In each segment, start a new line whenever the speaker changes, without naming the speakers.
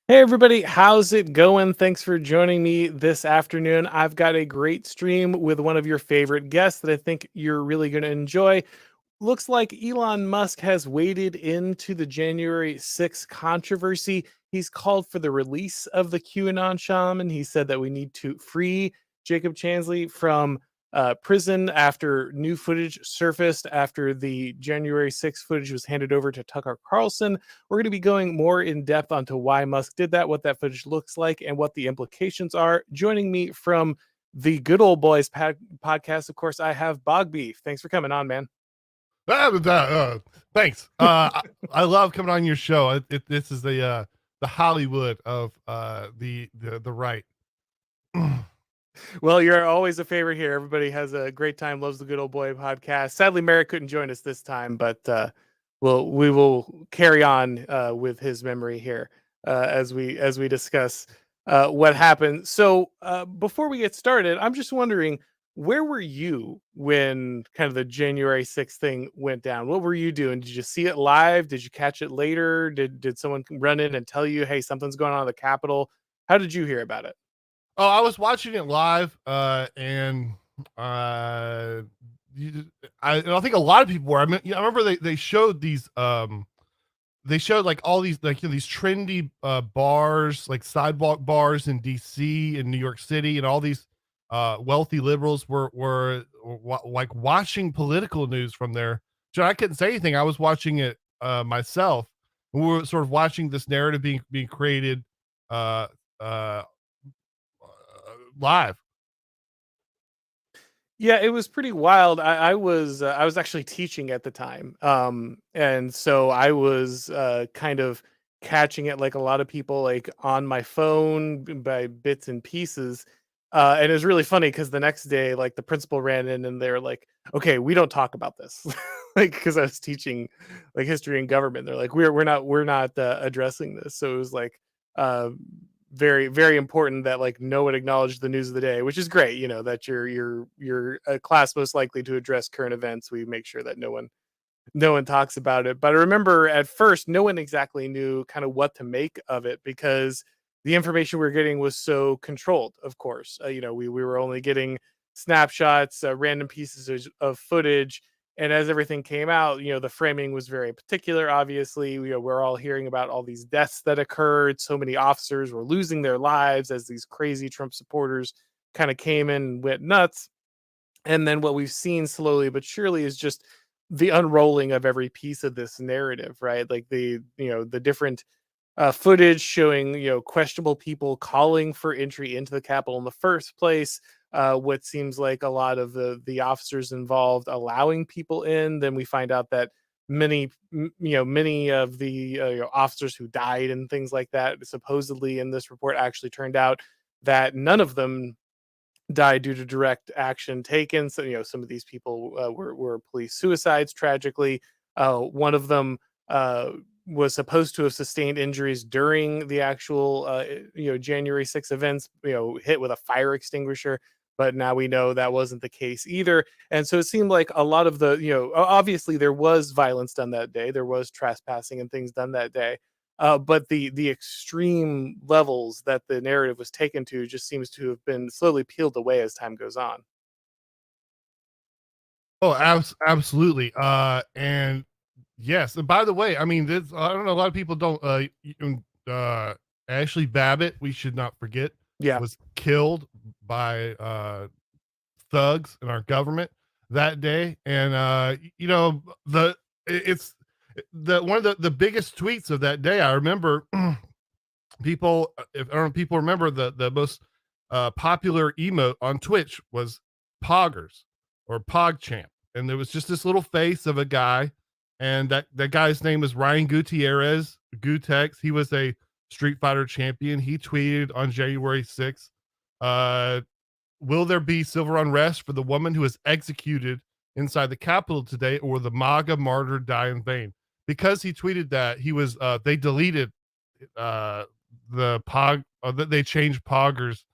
Hey everybody, how's it going? Thanks for joining me this afternoon. I've got a great stream with one of your favorite guests that I think you're really going to enjoy. Looks like Elon Musk has waded into the January 6th controversy. He's called for the release of the QAnon Shaman. He said that we need to free Jacob Chansley from prison after new footage surfaced after the January 6th footage was handed over to Tucker Carlson. We're going to be going more in depth onto why Musk did that, what that footage looks like, and what the implications are. Joining me from the Good Ol Boyz podcast, of course, I have Bog Beef. Thanks for coming on, man.
Thanks. I love coming on your show. This is the Hollywood of the right.
Well, you're always a favorite here. Everybody has a great time, loves the Good Old Boy podcast. Sadly, Merrick couldn't join us this time, but we will carry on with his memory here as we discuss what happened. So before we get started, I'm just wondering, where were you when kind of the January 6th thing went down? What were you doing? Did you see it live? Did you catch it later? Did someone run in and tell you, hey, something's going on at the Capitol? How did you hear about it?
Oh, I was watching it live, and uh, you, I think a lot of people were. I mean, I remember they showed these they showed like all these like these trendy bars, like sidewalk bars in DC and New York City, and all these wealthy liberals were like watching political news from there. So I couldn't say anything. I was watching it myself. We were sort of watching this narrative being created uh uh live.
Yeah, it was pretty wild. I was actually teaching at the time, and so I was kind of catching it like a lot of people, like on my phone by bits and pieces. And it was really funny because the next day, like the principal ran in and they're like, "Okay, we don't talk about this," like because I was teaching like history and government. They're like, "We're not addressing this." So it was like. Uh, very important that like no one acknowledged the news of the day, which is great, that you're a class most likely to address current events. We make sure that no one talks about it. But I remember at first no one exactly knew kind of what to make of it because the information we are getting was so controlled. Of course, we were only getting snapshots, random pieces of footage, and as everything came out, the framing was very particular. Obviously, we're all hearing about all these deaths that occurred. So many officers were losing their lives as these crazy Trump supporters kind of came in and went nuts. And then what we've seen slowly but surely is just the unrolling of every piece of this narrative, right? Like the different footage showing questionable people calling for entry into the Capitol in the first place. What seems like a lot of the officers involved allowing people in. Then we find out that many of the officers who died and things like that supposedly in this report actually turned out that none of them died due to direct action taken. So, some of these people were police suicides, tragically. One of them was supposed to have sustained injuries during the actual, January 6th events, hit with a fire extinguisher. But now we know that wasn't the case either. And so it seemed like a lot of the, obviously there was violence done that day. There was trespassing and things done that day, but the extreme levels that the narrative was taken to just seems to have been slowly peeled away as time goes on.
Oh, absolutely. And yes, and by the way, I mean, this I don't know, a lot of people don't Ashley Babbitt, we should not forget,
Yeah.
was killed by thugs in our government that day. And it's the one of the biggest tweets of that day. I remember people, if I don't know if people remember, the most popular emote on Twitch was Poggers or PogChamp, and there was just this little face of a guy, and that guy's name was Ryan Gutierrez, Gutex. He was a Street Fighter champion. He tweeted on January 6th, uh, "Will there be civil unrest for the woman who was executed inside the Capitol today, or will the MAGA martyr die in vain?" Because he tweeted that, he was they deleted uh they changed Poggers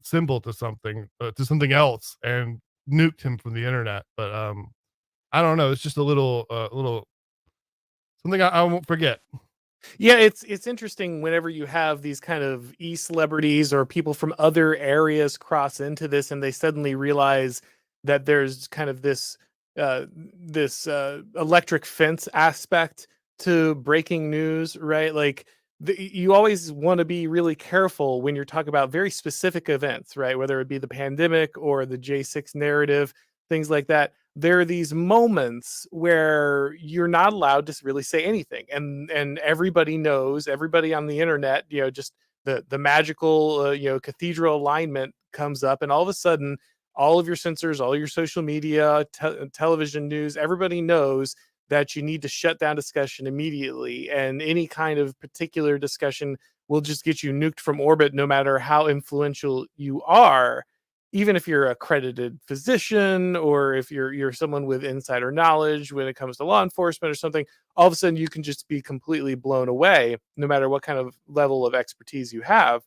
symbol to something else and nuked him from the internet. But I don't know, it's just a little something I won't forget.
Yeah, it's interesting whenever you have these kind of e-celebrities or people from other areas cross into this, and they suddenly realize that there's kind of this electric fence aspect to breaking news, right? Like you always want to be really careful when you're talking about very specific events, right? Whether it be the pandemic or the J6 narrative, things like that. There are these moments where you're not allowed to really say anything, and everybody knows, everybody on the internet, just the magical cathedral alignment comes up, and all of a sudden all of your censors, all your social media, television news, everybody knows that you need to shut down discussion immediately, and any kind of particular discussion will just get you nuked from orbit no matter how influential you are, even if you're a accredited physician or if you're someone with insider knowledge when it comes to law enforcement or something. All of a sudden you can just be completely blown away no matter what kind of level of expertise you have.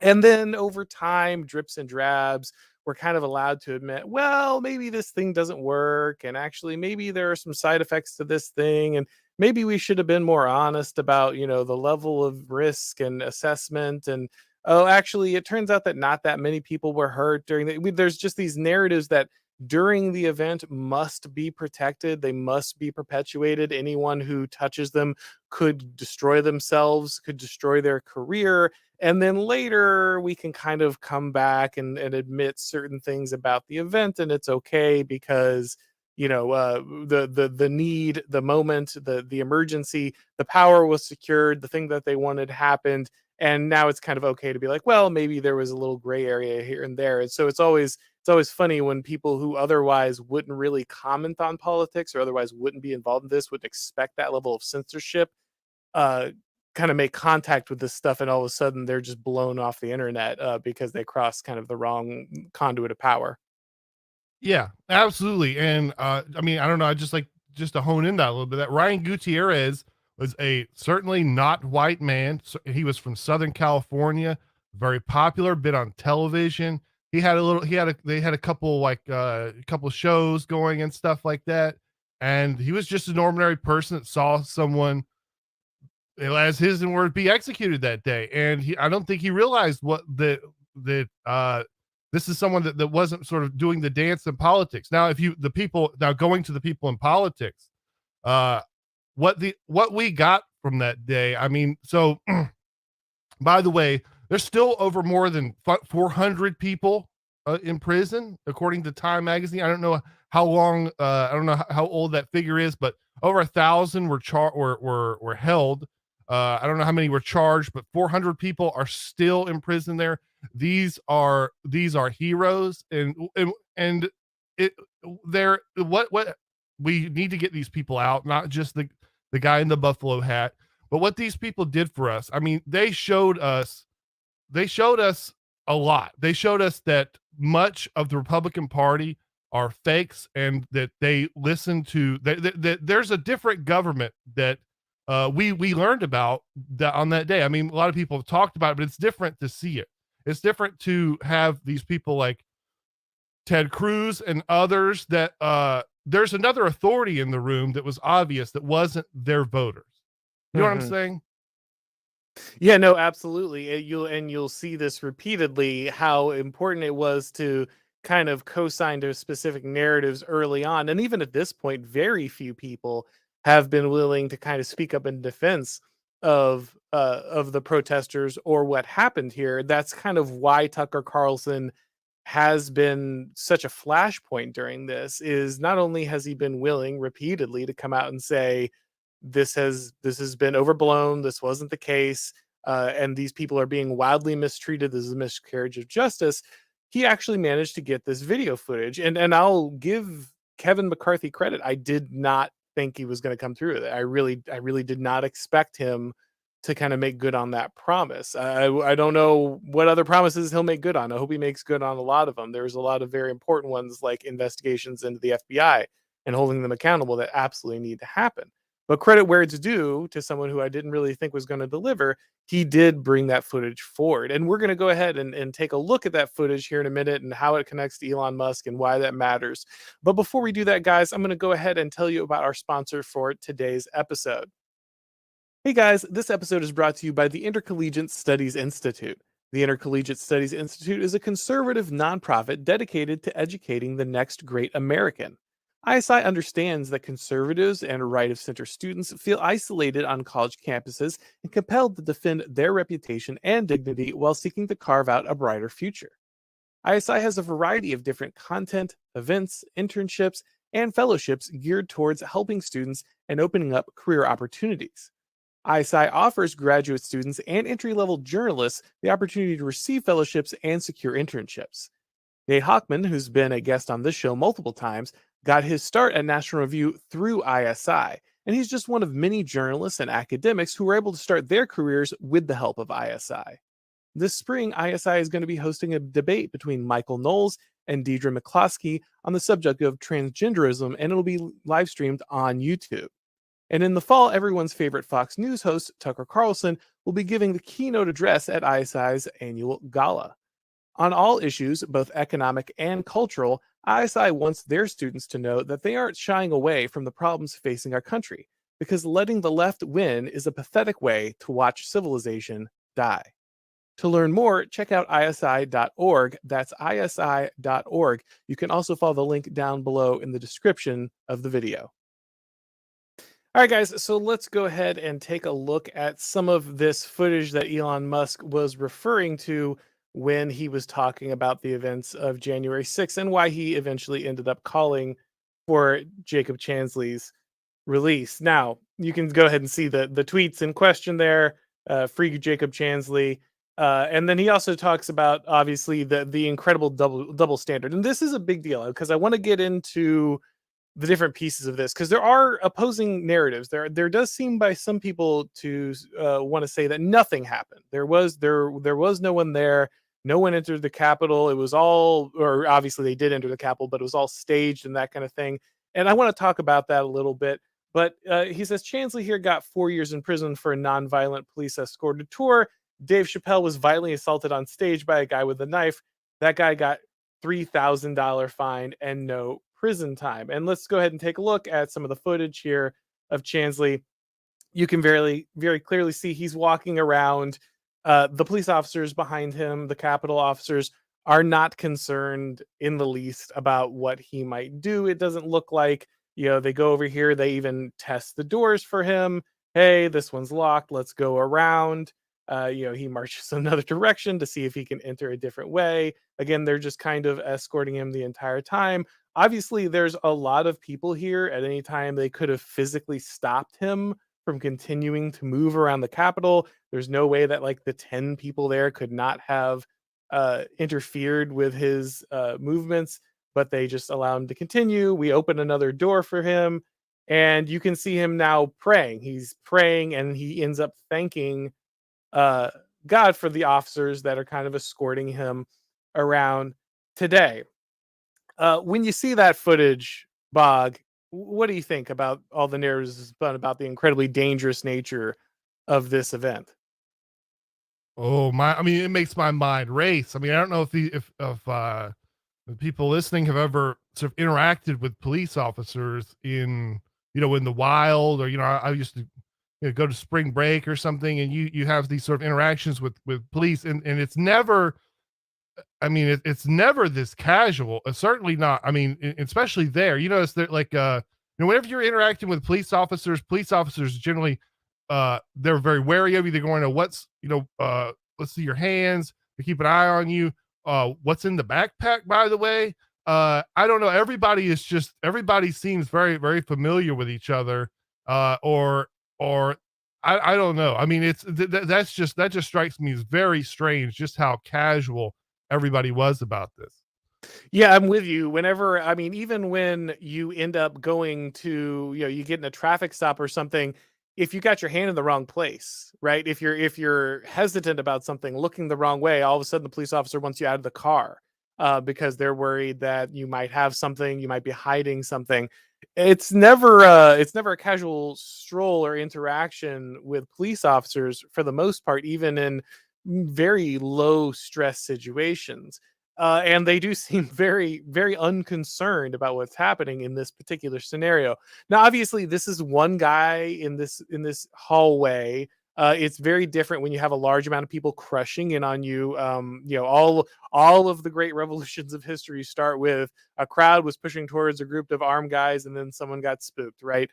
And then over time, drips and drabs, we're kind of allowed to admit, well, maybe this thing doesn't work. And actually, maybe there are some side effects to this thing. And maybe we should have been more honest about, the level of risk and assessment. And oh, actually, it turns out that not that many people were hurt during there's just these narratives that during the event must be protected. They must be perpetuated. Anyone who touches them could destroy themselves, could destroy their career, and then later we can kind of come back and admit certain things about the event, and it's okay because the need, the moment, the emergency, the power was secured, the thing that they wanted happened, and now it's kind of okay to be like, well, maybe there was a little gray area here and there. And so it's always funny when people who otherwise wouldn't really comment on politics or otherwise wouldn't be involved in this, would expect that level of censorship, uh, kind of make contact with this stuff, and all of a sudden they're just blown off the internet, because they cross kind of the wrong conduit of power.
Yeah, absolutely. And I mean, I don't know, I just like just to hone in that a little bit. That Ryan Gutierrez was a certainly not white man. So he was from Southern California, very popular, been on television. He had a little they had a couple like couple shows going and stuff like that. And he was just an ordinary person that saw someone, as his word, be executed that day. And I don't think he realized what this is someone that wasn't sort of doing the dance in politics. Now, if you the people now going to the people in politics, uh, what we got from that day. I mean, so by the way, there's still over more than 400 people in prison, according to Time Magazine. I don't know how long, I don't know how old that figure is, but over 1,000 were held. I don't know how many were charged, but 400 people are still in prison there. These are heroes, and it they're what we need to get these people out, not just the guy in the buffalo hat, but what these people did for us. I mean, they showed us a lot. They showed us that much of the Republican Party are fakes, and that they listen to that there's a different government that we learned about that on that day. I mean, a lot of people have talked about it, but it's different to see it. It's different to have these people like Ted Cruz and others that there's another authority in the room that was obvious that wasn't their voters. You know what I'm
Mhm.
saying?
Yeah, no, absolutely. You'll see this repeatedly, how important it was to kind of co-sign to specific narratives early on. And even at this point, very few people have been willing to kind of speak up in defense of the protesters or what happened here. That's kind of why Tucker Carlson has been such a flashpoint during this. Is not only has he been willing repeatedly to come out and say this has been overblown, this wasn't the case, and these people are being wildly mistreated, this is a miscarriage of justice. He actually managed to get this video footage, and I'll give Kevin McCarthy credit. I did not think he was going to come through with it. I really did not expect him to kind of make good on that promise. I don't know what other promises he'll make good on. I hope he makes good on a lot of them. There's a lot of very important ones, like investigations into the FBI and holding them accountable, that absolutely need to happen. But credit where it's due to someone who I didn't really think was going to deliver. He did bring that footage forward. And we're going to go ahead and take a look at that footage here in a minute and how it connects to Elon Musk and why that matters. But before we do that, guys, I'm going to go ahead and tell you about our sponsor for today's episode. Hey guys, this episode is brought to you by the Intercollegiate Studies Institute. The Intercollegiate Studies Institute is a conservative nonprofit dedicated to educating the next great American. ISI understands that conservatives and right of center students feel isolated on college campuses and compelled to defend their reputation and dignity while seeking to carve out a brighter future. ISI has a variety of different content, events, internships, and fellowships geared towards helping students and opening up career opportunities. ISI offers graduate students and entry level journalists the opportunity to receive fellowships and secure internships. Nate Hochman, who's been a guest on this show multiple times, got his start at National Review through ISI, and he's just one of many journalists and academics who were able to start their careers with the help of ISI. This spring, ISI is going to be hosting a debate between Michael Knowles and Deidre McCloskey on the subject of transgenderism, and it'll be live streamed on YouTube. And in the fall, everyone's favorite Fox News host, Tucker Carlson, will be giving the keynote address at ISI's annual gala. On all issues, both economic and cultural, ISI wants their students to know that they aren't shying away from the problems facing our country, because letting the left win is a pathetic way to watch civilization die. To learn more, check out isi.org. That's isi.org. You can also follow the link down below in the description of the video. All right, guys, so let's go ahead and take a look at some of this footage that Elon Musk was referring to when he was talking about the events of January 6th and why he eventually ended up calling for Jacob Chansley's release. Now, you can go ahead and see the tweets in question there, free Jacob Chansley. And then he also talks about, obviously, the incredible double standard. And this is a big deal because I want to get into the different pieces of this because there are opposing narratives. There does seem by some people to want to say that nothing happened. There was no one there. No one entered the Capitol. It was all, or obviously they did enter the Capitol, but it was all staged and that kind of thing. And I want to talk about that a little bit. But he says Chansley here got 4 years in prison for a nonviolent police escorted tour. Dave Chappelle was violently assaulted on stage by a guy with a knife. That guy got $3,000 fine and no prison time. And let's go ahead and take a look at some of the footage here of Chansley. You can very, very clearly see he's walking around. The police officers behind him, the Capitol officers, are not concerned in the least about what he might do. It doesn't look like, they go over here. They even test the doors for him. Hey, this one's locked. Let's go around. He marches another direction to see if he can enter a different way. Again, they're just kind of escorting him the entire time. Obviously, there's a lot of people here. At any time, they could have physically stopped him from continuing to move around the Capitol. There's no way that like the 10 people there could not have interfered with his movements, but they just allow him to continue. We open another door for him, and you can see him now praying. He's praying, and he ends up thanking God for the officers that are kind of escorting him around today. When you see that footage, Bog, what do you think about all the narratives about the incredibly dangerous nature of this event?
Oh my! I mean, it makes my mind race. I mean, I don't know if the people listening have ever sort of interacted with police officers in in the wild, or I used to go to spring break or something, and you have these sort of interactions with police, and it's never. I mean, it's never this casual. Certainly not. I mean, especially there. It's there like whenever you're interacting with police officers generally they're very wary of you. They're going to let's see your hands. They keep an eye on you. What's in the backpack, by the way? I don't know. Everybody seems very, very familiar with each other. Or I don't know. I mean, that just strikes me as very strange, just how casual everybody was about this.
Yeah, I'm with you. Even when you end up going to, you get in a traffic stop or something, if you got your hand in the wrong place, right? If you're hesitant about something, looking the wrong way, all of a sudden the police officer wants you out of the car because they're worried that you might have something, you might be hiding something. It's never a casual stroll or interaction with police officers for the most part, even in very low stress situations. And they do seem very, very unconcerned about what's happening in this particular scenario. Now, obviously, this is one guy in this hallway. It's very different when you have a large amount of people crushing in on you. All of the great revolutions of history start with a crowd was pushing towards a group of armed guys, and then someone got spooked, right?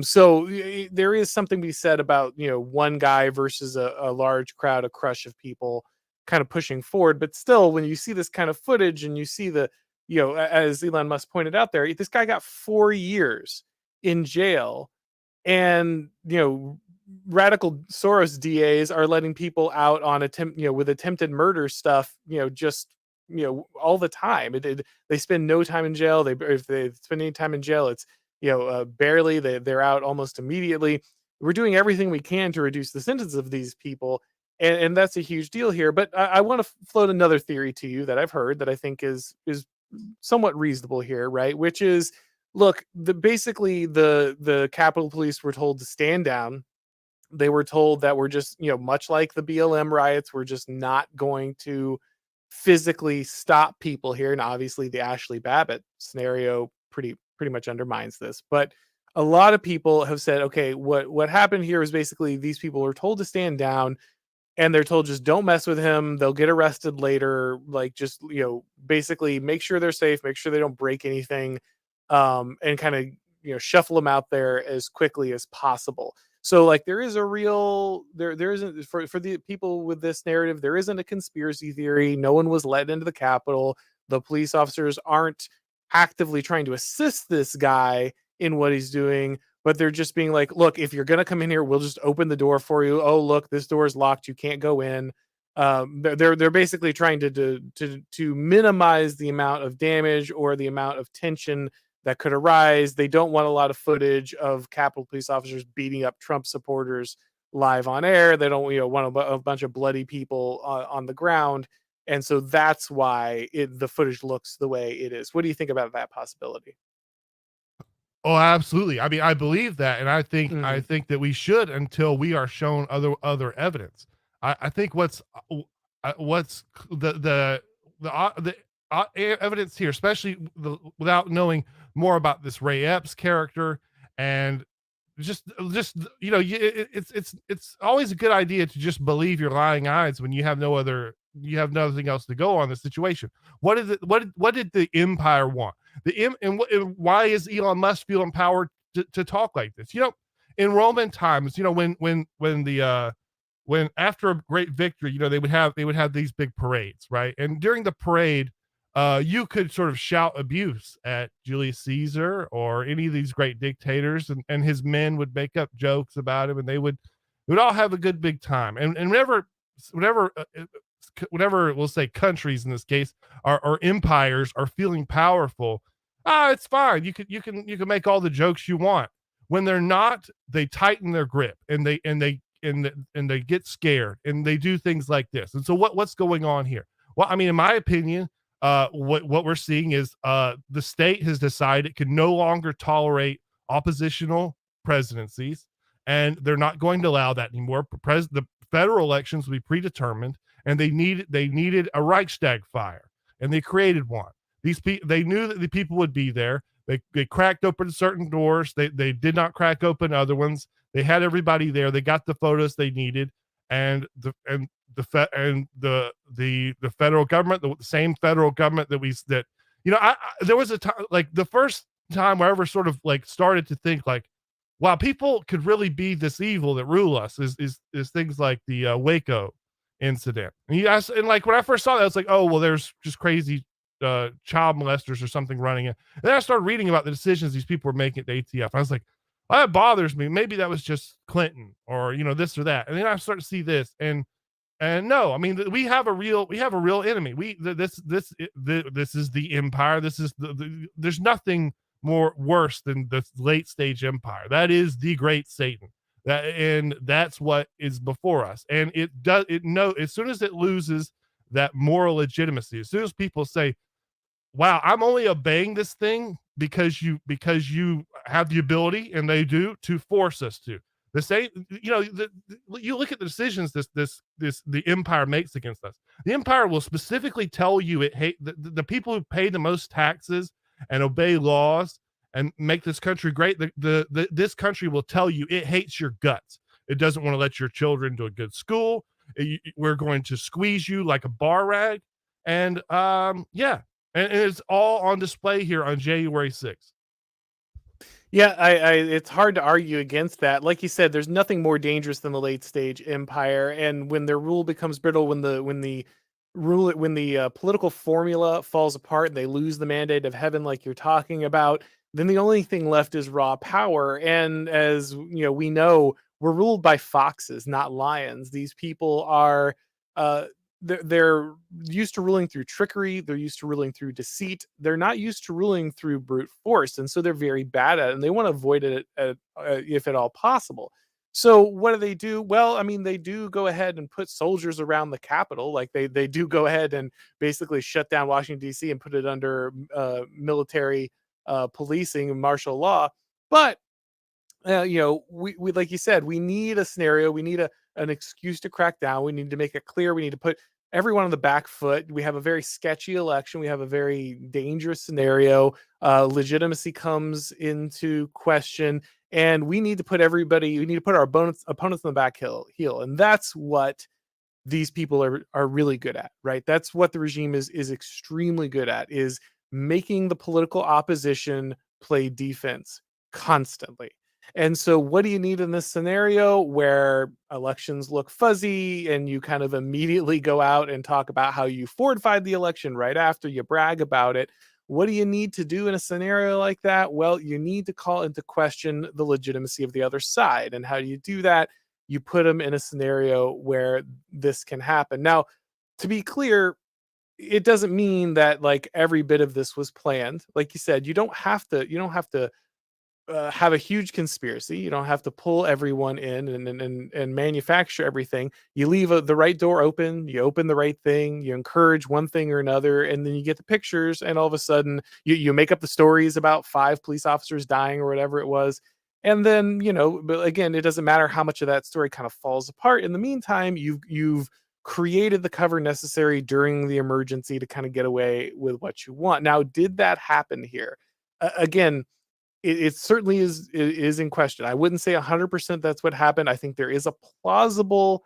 So there is something to be said about one guy versus a large crowd, a crush of people kind of pushing forward. But still, when you see this kind of footage and you see as Elon Musk pointed out there, this guy got 4 years in jail, and radical Soros DAs are letting people out on with attempted murder stuff, just all the time. They spend no time in jail. If they spend any time in jail, it's barely. They're out almost immediately. We're doing everything we can to reduce the sentence of these people, and that's a huge deal here. But I want to float another theory to you that I've heard that I think is somewhat reasonable here, right? Which is, look, basically the Capitol Police were told to stand down. They were told that we're just, much like the BLM riots, we're just not going to physically stop people here. And obviously the Ashley Babbitt scenario pretty much undermines this. But a lot of people have said, okay, what happened here is basically these people were told to stand down, and they're told just don't mess with him. They'll get arrested later. Like, just, basically make sure they're safe, make sure they don't break anything, and kind of, shuffle them out there as quickly as possible. So like there is a real there isn't for the people with this narrative, there isn't a conspiracy theory. No one was let into the Capitol. The police officers aren't actively trying to assist this guy in what he's doing, but they're just being like, look, if you're gonna come in here, we'll just open the door for you. Oh, look, this door is locked, you can't go in. They're basically trying to minimize the amount of damage or the amount of tension that could arise. They don't want a lot of footage of Capitol Police officers beating up Trump supporters live on air. They don't want a bunch of bloody people on the ground. And so that's why the footage looks the way it is. What do you think about that possibility?
Oh, absolutely. I mean, I believe that, and I
Mhm.
think that we should until we are shown other evidence. I think what's the evidence here, especially without knowing more about this Ray Epps character, and just it's always a good idea to just believe your lying eyes when you have nothing else to go on the situation. What is it? What did the empire want? And why is Elon Musk feel empowered to talk like this? In Roman times, when after a great victory, they would have these big parades, right? And during the parade, you could sort of shout abuse at Julius Caesar or any of these great dictators, and his men would make up jokes about him, and they would all have a good big time. And whenever we'll say countries in this case or empires are feeling powerful, it's fine. You can make all the jokes you want. When they're not, they tighten their grip, and they get scared, and they do things like this. And so what's going on here? Well, I mean, in my opinion, what we're seeing is the state has decided it can no longer tolerate oppositional presidencies, and they're not going to allow that anymore. The federal elections will be predetermined, and they needed a Reichstag fire, and they created one. They knew that the people would be there. They cracked open certain doors. They did not crack open other ones. They had everybody there. They got the photos they needed, and the federal government, the same federal government there was a time, like the first time I ever sort of like started to think like, wow, people could really be this evil that rule us is things like the Waco incident. And like when I first saw that, I was like, oh well, there's just crazy child molesters or something running it. And then I started reading about the decisions these people were making at the ATF. I was like, well, that bothers me. Maybe that was just Clinton or this or that. And then I start to see this, and no, I mean we have a real enemy. This is the empire. This is there's nothing worse than the late stage empire. That is the great Satan. And that's what is before us. And as soon as it loses that moral legitimacy, as soon as people say, wow, I'm only obeying this thing because you have the ability, and they do, to force us to. The same, you know, you look at the decisions the empire makes against us. The empire will specifically tell you it hate the people who pay the most taxes and obey laws and make this country great. This country will tell you it hates your guts. It doesn't want to let your children to a good school. We're going to squeeze you like a bar rag. And yeah, and it's all on display here on January 6th.
Yeah, I it's hard to argue against that. Like you said, there's nothing more dangerous than the late stage empire, and when their rule becomes brittle, when the political formula falls apart and they lose the mandate of heaven, like you're talking about, then the only thing left is raw power. And as you know, we know we're ruled by foxes, not lions. These people are uh, they're used to ruling through trickery. They're used to ruling through deceit. They're not used to ruling through brute force, and so they're very bad at it. And they want to avoid it if at all possible. So what do? Well, I mean, they do go ahead and put soldiers around the Capitol. Like they do go ahead and basically shut down Washington D.C. and put it under military policing and martial law. But you know, we like you said, we need a scenario. We need an excuse to crack down. We need to make it clear. We need to put everyone on the back foot. We have a very sketchy election. We have a very dangerous scenario. Legitimacy comes into question, and we need to put everybody. We need to put our opponents on the back heel, and that's what these people are really good at, right? That's what the regime is extremely good at, is making the political opposition play defense constantly. And so what do you need in this scenario where elections look fuzzy and you kind of immediately go out and talk about how you fortified the election right after you brag about it? What do you need to do in a scenario like that? Well, you need to call into question the legitimacy of the other side. And how do you do that? You put them in a scenario where this can happen. Now, to be clear, it doesn't mean that like every bit of this was planned. Like you said, you don't have to have a huge conspiracy. You don't have to pull everyone in and manufacture everything. You leave the right door open. You open the right thing. You encourage one thing or another, and then you get the pictures. And all of a sudden, you make up the stories about 5 police officers dying or whatever it was. And then, you know, but again, it doesn't matter how much of that story kind of falls apart. In the meantime, you've created the cover necessary during the emergency to kind of get away with what you want. Now, did that happen here? Again, it certainly is in question. I wouldn't say 100% that's what happened. I think there is a plausible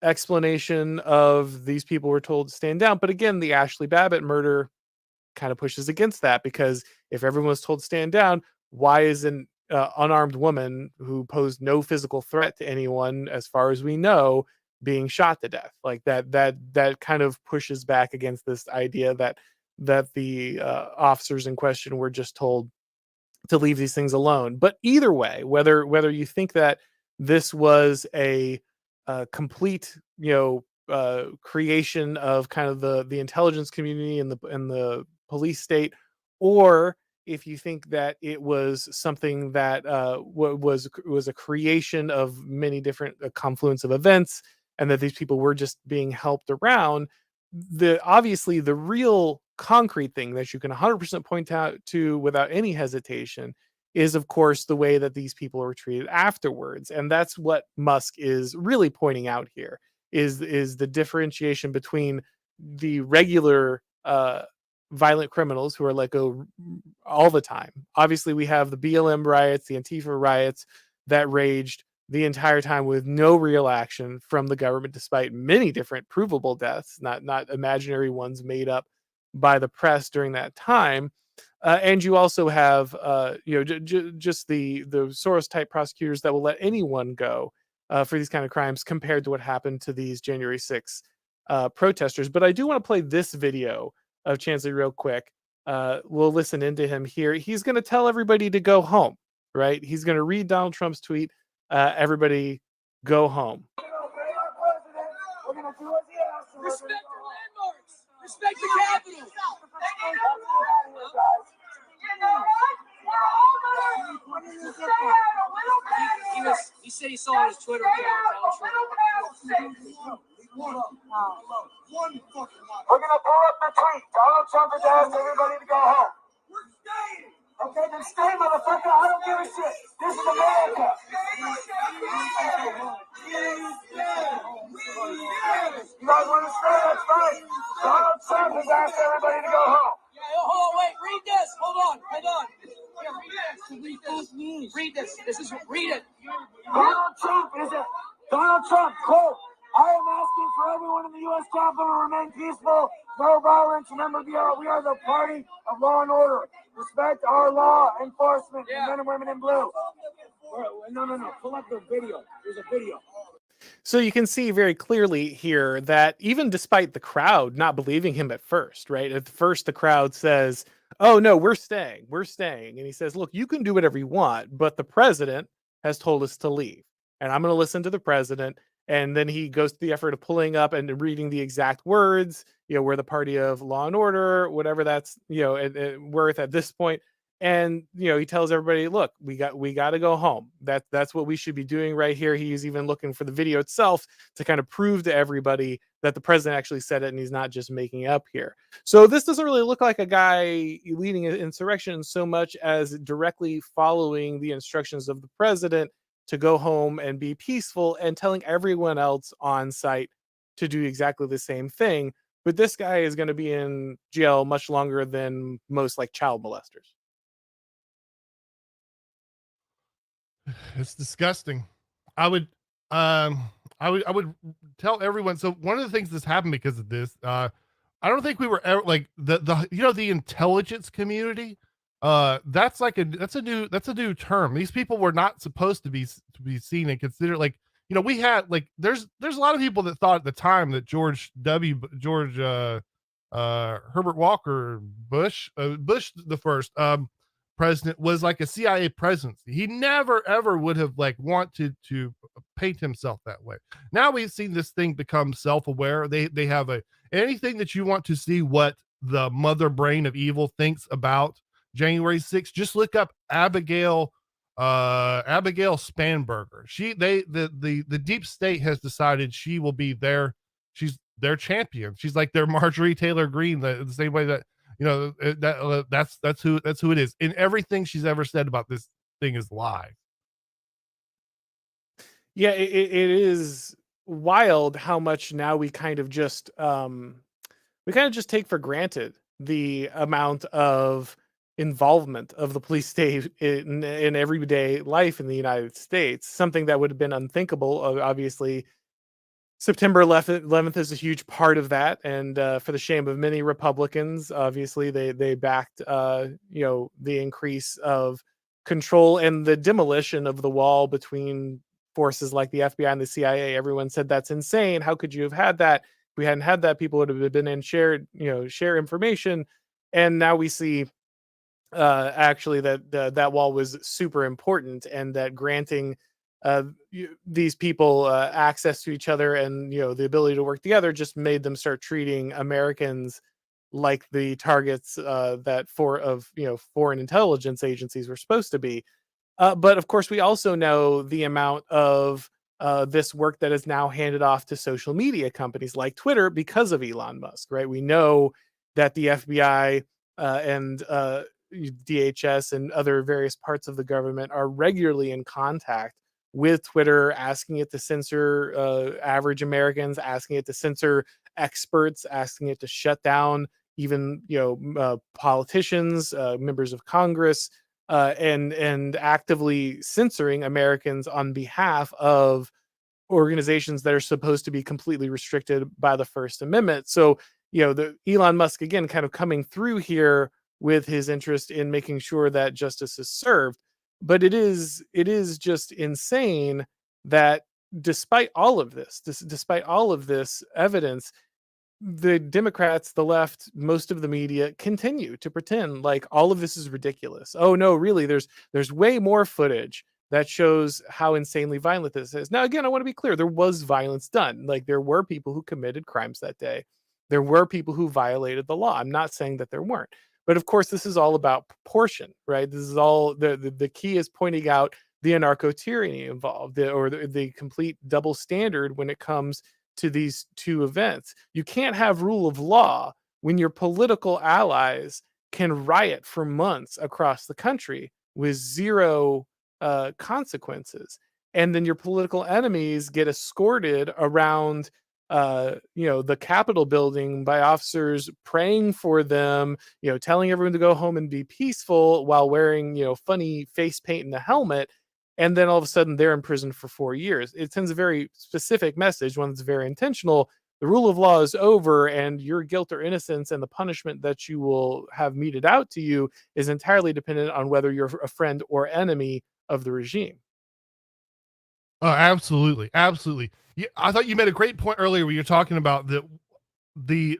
explanation of these people were told to stand down. But again, the Ashley Babbitt murder kind of pushes against that, because if everyone was told to stand down, why is an unarmed woman who posed no physical threat to anyone, as far as we know, being shot to death? Like that kind of pushes back against this idea that the officers in question were just told to leave these things alone. But either way, whether you think that this was a complete, you know, creation of kind of the intelligence community and the police state, or if you think that it was something that was a creation of many different confluence of events, and that these people were just being helped around, obviously the real concrete thing that you can 100% point out to without any hesitation is, of course, the way that these people were treated afterwards. And that's what Musk is really pointing out here, is the differentiation between the regular violent criminals who are let go all the time. Obviously, we have the BLM riots, the Antifa riots that raged the entire time with no real action from the government, despite many different provable deaths, not imaginary ones made up by the press during that time. And you also have, you know, just the Soros type prosecutors that will let anyone go for these kind of crimes, compared to what happened to these January 6th protesters. But I do want to play this video of Chansley real quick. We'll listen into him here. He's going to tell everybody to go home, right? He's going to read Donald Trump's tweet. Everybody go home.
Respect the landmarks. Respect the Capitol. He said he saw on his Twitter account.
We're gonna pull up the tweet. Donald Trump has asked everybody to go home. We're staying. Okay, then stay, motherfucker. I don't give a shit. This is America.
This is read it.
Donald Trump is a Donald Trump, quote, I am asking for everyone in the U.S. Capitol to remain peaceful, no violence. Remember, we are the party of law and order. Respect our law enforcement, the men and women in blue. No. Pull up the video. There's a video.
So you can see very clearly here that even despite the crowd not believing him at first, right? At first, the crowd says, oh, no, we're staying. And he says, look, you can do whatever you want, but the president has told us to leave. And I'm going to listen to the president. And then he goes to the effort of pulling up and reading the exact words, we're the party of law and order, whatever that's, worth at this point. And he tells everybody, look, we got to go home. That's what we should be doing right here. He's even looking for the video itself to kind of prove to everybody that the president actually said it and he's not just making it up here. So this doesn't really look like a guy leading an insurrection so much as directly following the instructions of the president to go home and be peaceful and telling everyone else on site to do exactly the same thing. But this guy is going to be in jail much longer than most like child molesters.
It's disgusting. I would tell everyone. So one of the things that's happened because of this, I don't think we were ever like the intelligence community. That's a new term. These people were not supposed to be seen and considered like, we had like, there's a lot of people that thought at the time that George Herbert Walker Bush the first, president was like a CIA presidency. He never ever would have like wanted to paint himself that way. Now we've seen this thing become self-aware. They have anything that you want to see what the mother brain of evil thinks about January 6th, just look up Abigail Spanberger. The deep state has decided she will be she's their champion. She's like their Marjorie Taylor Greene, the same way that that's who it is. And everything she's ever said about this thing is lies.
Yeah, it is wild how much now we kind of just take for granted the amount of involvement of the police state in everyday life in the United States. Something that would have been unthinkable. Obviously, September 11th is a huge part of that, and for the shame of many Republicans, obviously they backed the increase of control and the demolition of the wall between forces like the FBI and the CIA. Everyone said that's insane. How could you have had that? If we hadn't had that, people would have been in share information. And now we see actually that wall was super important, and that granting these people access to each other and the ability to work together just made them start treating Americans like the targets that foreign intelligence agencies were supposed to be. But of course, we also know the amount of this work that is now handed off to social media companies like Twitter because of Elon Musk, right? We know that the FBI and DHS and other various parts of the government are regularly in contact with Twitter, asking it to censor average Americans, asking it to censor experts, asking it to shut down even politicians, members of Congress, and actively censoring Americans on behalf of organizations that are supposed to be completely restricted by the First Amendment. So the Elon Musk again kind of coming through here with his interest in making sure that justice is served. But it is just insane that despite all of this evidence, the Democrats, the left, most of the media continue to pretend like all of this is ridiculous. Oh no, really, there's way more footage that shows how insanely violent this is. Now, again, I want to be clear, there was violence done. Like there were people who committed crimes that day. There were people who violated the law. I'm not saying that there weren't. But of course, this is all about proportion, right? This is all the key is pointing out the anarcho tyranny involved, or the complete double standard when it comes to these two events. You can't have rule of law when your political allies can riot for months across the country with zero consequences, and then your political enemies get escorted around the Capitol building by officers praying for them, telling everyone to go home and be peaceful while wearing, funny face paint and a helmet. and then all of a sudden they're in prison for 4 years. It sends a very specific message, one that's very intentional. The rule of law is over, and your guilt or innocence and the punishment that you will have meted out to you is entirely dependent on whether you're a friend or enemy of the regime.
Oh, absolutely, absolutely. Yeah, I thought you made a great point earlier when you're talking about they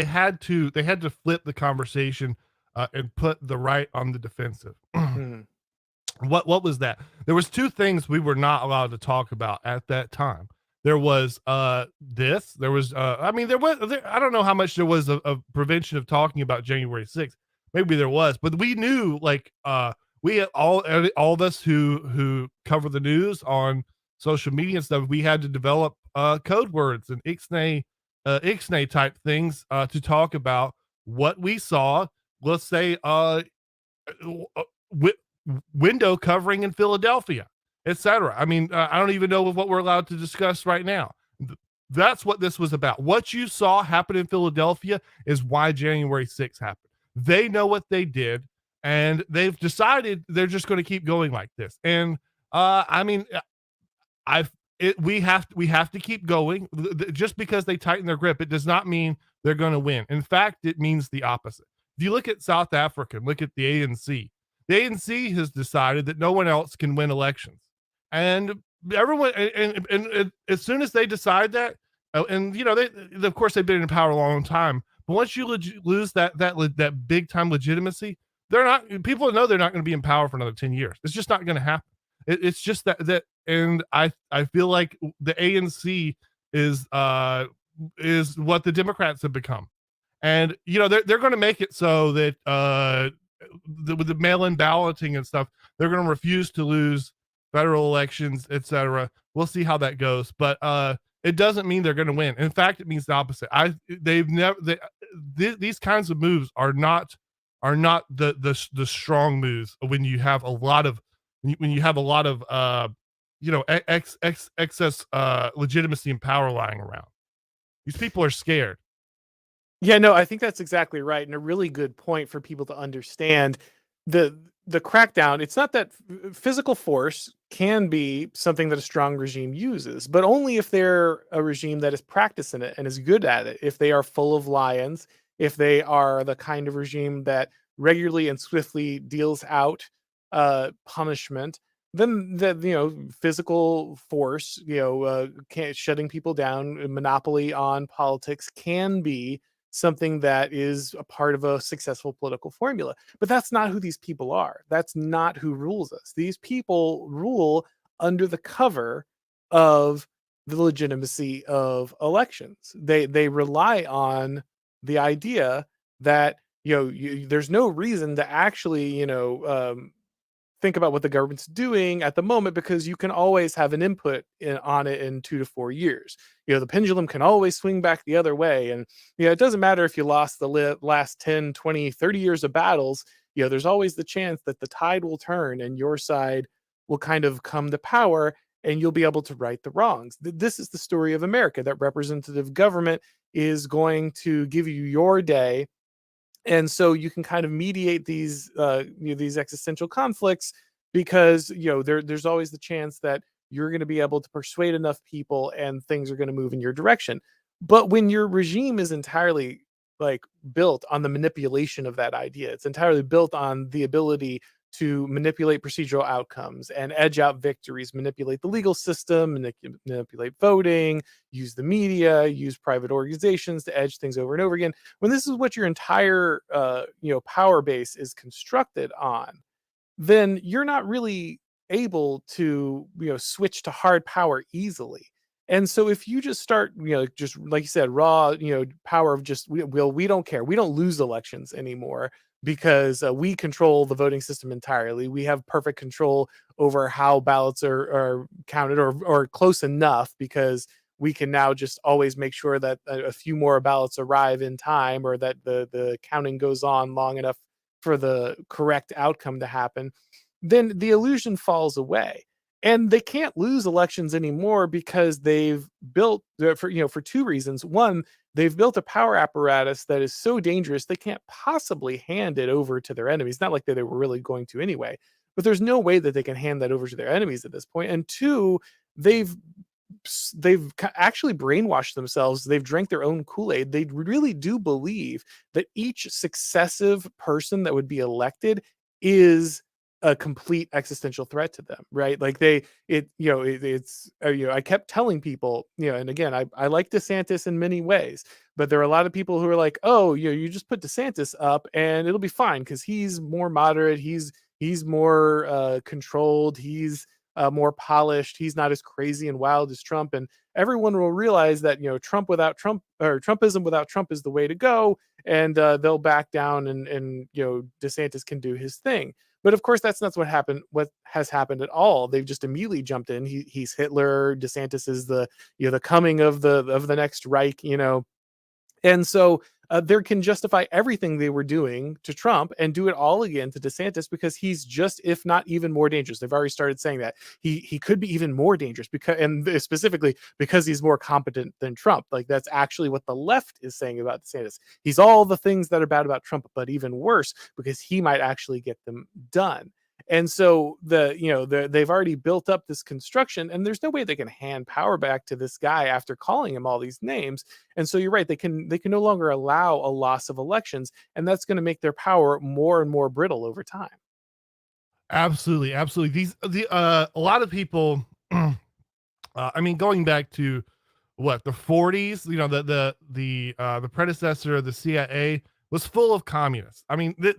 had to flip the conversation and put the right on the defensive.
Mhm.
What was that? There was two things we were not allowed to talk about at that time. There was this. There was I mean I don't know how much there was of prevention of talking about January 6th. Maybe there was, but we knew like we had all of us who cover the news on social media and stuff. We had to develop code words and ixnay type things to talk about what we saw. Let's say window covering in Philadelphia, etc. I mean, I don't even know what we're allowed to discuss right now. That's what this was about. What you saw happen in Philadelphia is why January 6th happened. They know what they did, and they've decided they're just going to keep going like this. And I mean, we have to keep going. Just because they tighten their grip, it does not mean they're going to win. In fact, it means the opposite. If you look at South Africa and look at the ANC, the ANC has decided that no one else can win elections, and everyone and as soon as they decide that, and you know they of course they've been in power a long time, but once you lose that big time legitimacy, they're not people know they're not going to be in power for another 10 years. It's just not going to happen. It's just that and I feel like the ANC is what the Democrats have become, and you know they're going to make it so that with the mail-in balloting and stuff, they're going to refuse to lose federal elections, etc. We'll see how that goes, but it doesn't mean they're going to win. In fact, it means the opposite. These kinds of moves are not the strong moves when you have a lot of excess legitimacy and power lying around. These people are scared.
Yeah, no, I think that's exactly right, and a really good point for people to understand. The crackdown, it's not that physical force can be something that a strong regime uses, but only if they're a regime that is practicing it and is good at it. If they are full of lions, if they are the kind of regime that regularly and swiftly deals out punishment, then physical force, shutting people down, monopoly on politics can be something that is a part of a successful political formula. But that's not who these people are. That's not who rules us. These people rule under the cover of the legitimacy of elections. They rely on the idea that there's no reason to actually think about what the government's doing at the moment, because you can always have an input on it in 2 to 4 years. The pendulum can always swing back the other way. And, it doesn't matter if you lost the last 10, 20, 30 years of battles, there's always the chance that the tide will turn and your side will kind of come to power and you'll be able to right the wrongs. This is the story of America, that representative government is going to give you your day. And so you can kind of mediate these existential conflicts, because there's always the chance that you're going to be able to persuade enough people and things are going to move in your direction. But when your regime is entirely built on the manipulation of that idea, it's entirely built on the ability to manipulate procedural outcomes and edge out victories, manipulate the legal system, manipulate voting, use the media, use private organizations to edge things over and over again. When this is what your entire power base is constructed on, then you're not really able to switch to hard power easily. And so if you just start, just like you said, raw, power of just, we don't care. We don't lose elections anymore because we control the voting system entirely. We have perfect control over how ballots are counted, or close enough, because we can now just always make sure that a few more ballots arrive in time, or that the counting goes on long enough for the correct outcome to happen. Then the illusion falls away. And they can't lose elections anymore because they've built, for two reasons. One, they've built a power apparatus that is so dangerous they can't possibly hand it over to their enemies. Not like they were really going to anyway. but there's no way that they can hand that over to their enemies at this point. And two, they've actually brainwashed themselves. They've drank their own Kool-Aid. They really do believe that each successive person that would be elected is a complete existential threat to them, right? Like it's I kept telling people, and again, I like DeSantis in many ways, but there are a lot of people who are like, oh, you just put DeSantis up and it'll be fine because he's more moderate, he's more controlled, he's more polished, he's not as crazy and wild as Trump, and everyone will realize that Trump without Trump, or Trumpism without Trump, is the way to go, and they'll back down, and DeSantis can do his thing. But of course, that's not what has happened at all. They've just immediately jumped in. He's Hitler. DeSantis is the coming of the next Reich, and so they can justify everything they were doing to Trump and do it all again to DeSantis because he's just, if not even more dangerous. They've already started saying that he could be even more dangerous specifically because he's more competent than Trump. Like, that's actually what the left is saying about DeSantis. He's all the things that are bad about Trump, but even worse because he might actually get them done. And so they've already built up this construction, and there's no way they can hand power back to this guy after calling him all these names. And so you're right, they can no longer allow a loss of elections, and that's going to make their power more and more brittle over time.
Absolutely. A lot of people, I mean, going back to the 40s, the predecessor of the CIA was full of communists. I mean, you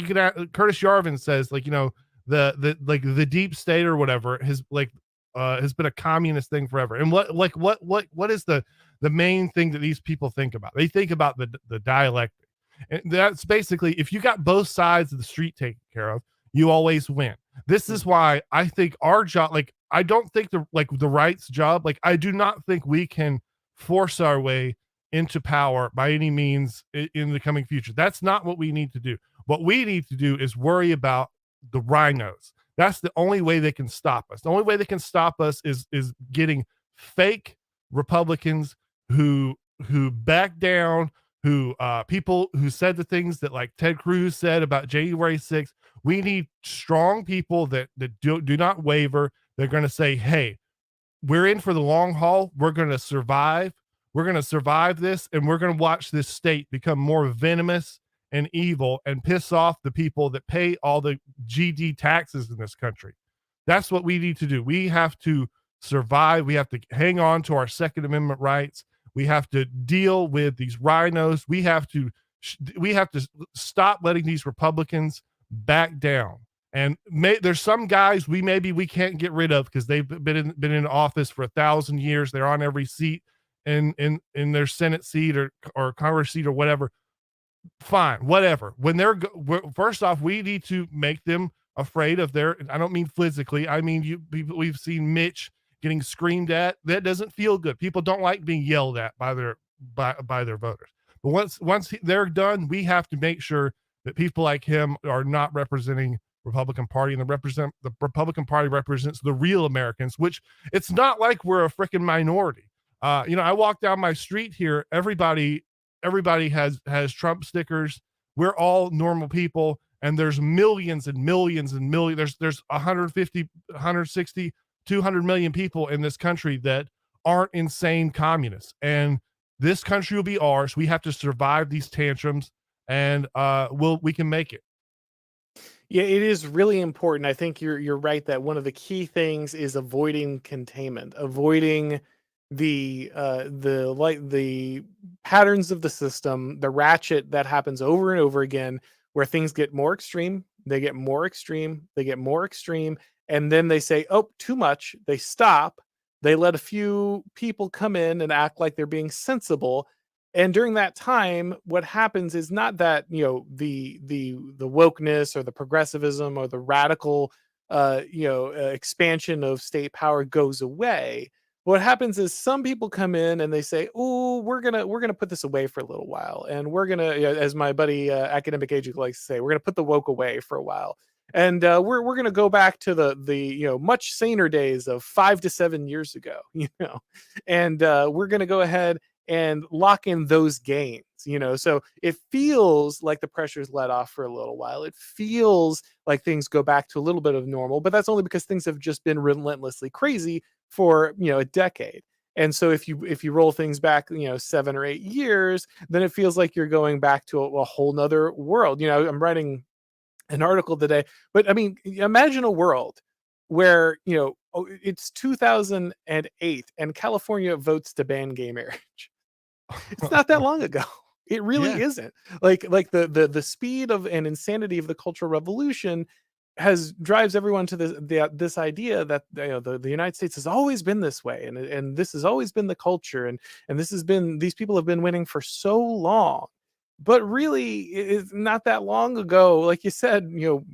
could Curtis Yarvin says, the deep state or whatever has been a communist thing forever. And what is the main thing that these people think about? They think about the dialectic. And that's basically, if you got both sides of the street taken care of, you always win. This is why I think our job, I don't think the right's job, I do not think we can force our way into power by any means in the coming future. That's not what we need to do. What we need to do is worry about the rhinos. That's the only way they can stop us. The only way they can stop us is getting fake Republicans who back down, people who said the things that Ted Cruz said about January 6th. We need strong people that do not waver. They're going to say, hey, we're in for the long haul. We're going to survive. We're going to survive this, and we're going to watch this state become more venomous and evil and piss off the people that pay all the GD taxes in this country. That's what we need to do. We have to survive. We have to hang on to our Second Amendment rights. We have to deal with these rhinos. We have to stop letting these Republicans back down. And there's some guys we can't get rid of because they've been in office for 1,000 years. They're on every seat in their Senate seat or Congress seat or whatever. Fine, whatever. When first off, we need to make them afraid of I don't mean physically. I mean, we've seen Mitch getting screamed at. That doesn't feel good. People don't like being yelled at by their voters. But once they're done, we have to make sure that people like him are not representing Republican Party, and the Republican Party represents the real Americans, which it's not like we're a freaking minority. I walk down my street here, everybody has Trump stickers. We're all normal people, and there's millions and millions and millions. There's 150, 160, 200 million people in this country that aren't insane communists, and this country will be ours. We have to survive these tantrums, and we can make it.
Yeah, it is really important. I think you're right that one of the key things is avoiding containment, avoiding the patterns of the system, the ratchet that happens over and over again, where things get more extreme, they get more extreme, they get more extreme, and then they say, oh, too much. They stop. They let a few people come in and act like they're being sensible. And during that time, what happens is not that, the wokeness or the progressivism or the radical, expansion of state power goes away. What happens is some people come in and they say, "Oh, we're gonna put this away for a little while, and we're gonna," as my buddy academic agent likes to say, "we're gonna put the woke away for a while, and we're gonna go back to the much saner days of 5 to 7 years ago, and we're gonna go ahead and lock in those gains, you know. So it feels like the pressure's let off for a little while. It feels like things go back to a little bit of normal, but that's only because things have just been relentlessly crazy for, you know, a decade. And so if you roll things back, you know, 7 or 8 years, then it feels like you're going back to a whole nother world. You know, I'm writing an article today, but I mean, imagine a world where, you know, it's 2008 and California votes to ban gay marriage. It's not that long ago. It really
Yeah.
isn't. Like the speed of and insanity of the Cultural Revolution drives everyone to this idea that, you know, the United States has always been this way, and this has always been the culture, and these people have been winning for so long. But really, it's not that long ago. Like you said, you know,